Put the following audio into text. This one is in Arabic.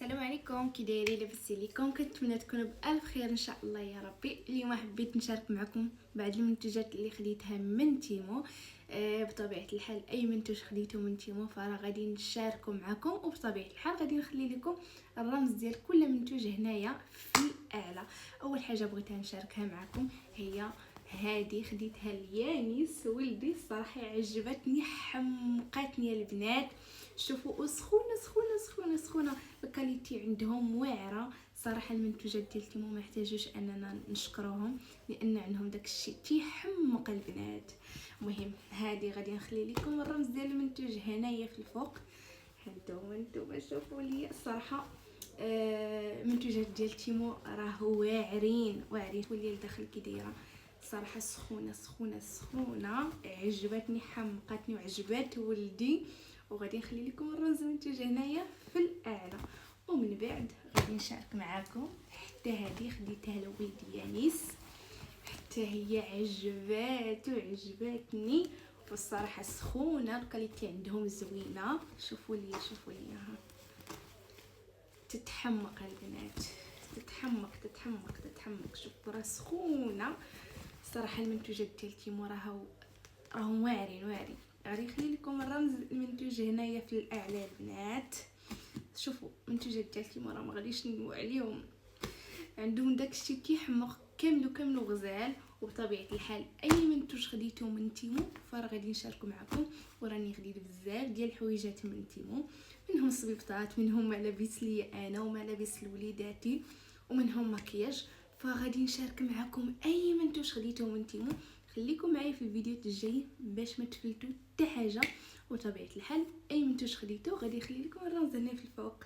السلام عليكم، كي دايرين؟ لاباس عليكم؟ كنتمنى تكونوا بالف خير ان شاء الله يا ربي. اليوم حبيت نشارك معكم بعض المنتوجات اللي خديتها من تيمو. بطبيعه الحال اي منتوج خديته من تيمو فراه غادي نشاركه معكم، وبطبيعه الحال غادي نخلي لكم الرمز ديال كل منتوج هنايا في الاعلى. اول حاجه بغيتها نشاركها معكم هي هادي، خديتها ليانيس ولدي، الصراحه عجبتني حمقاتني البنات. شوفوا سخونه سخونه سخونه سخونه، الكاليتي عندهم واعره صراحه. المنتوجات ديال تيمو ما يحتاجوش اننا نشكروهم لان عندهم داكشي تيحمق البنات. المهم هذه غادي نخلي لكم الرمز ديال المنتوج هنايا في الفوق. هانتوما شوفوا لي الصراحه منتوجات ديال تيمو راه واعرين واللي لداخل كي دايره صراحه سخونه سخونه سخونه، عجبتني حمقتني وعجبات ولدي. وغادي نخلي لكم الرمز المنتوج هنايا في الاعلى، ومن بعد غادي نشارك معاكم حتى هذه خديتها لولدي يانيس، حتى هي عجباتني والصراحه سخونه، الكاليتي عندهم زوينه. شوفوا لي ها، تتحمق البنات، تتحمق. شوفوا راه سخونه صراحه. المنتوجات ديال تيمو راهم واعرين. غادي نخلي لكم الرمز المنتوج هنايا في الاعلى البنات. شوفوا منتوجات ديال تيمو راه ما غاديش ننوي عليهم، عندهم داكشي كيحمق كامل غزال. وبطبيعه الحال اي منتوج خديتو من تيمو فراه غادي نشاركو معكم، وراني خديت بزاف ديال الحويجات من تيمو، منهم صبيبطات، منهم ملابس لي انا وملابس لوليداتي، ومنهم مكياج. فغادي نشارك معكم اي منتوج خديتو من تيمو. خليكم معايا في الفيديو الجاي باش ما تفلتوا حتى حاجه. وطبيعه الحال اي منتوج خديتو غادي نخلي لكم الرمز هنا في الفوق.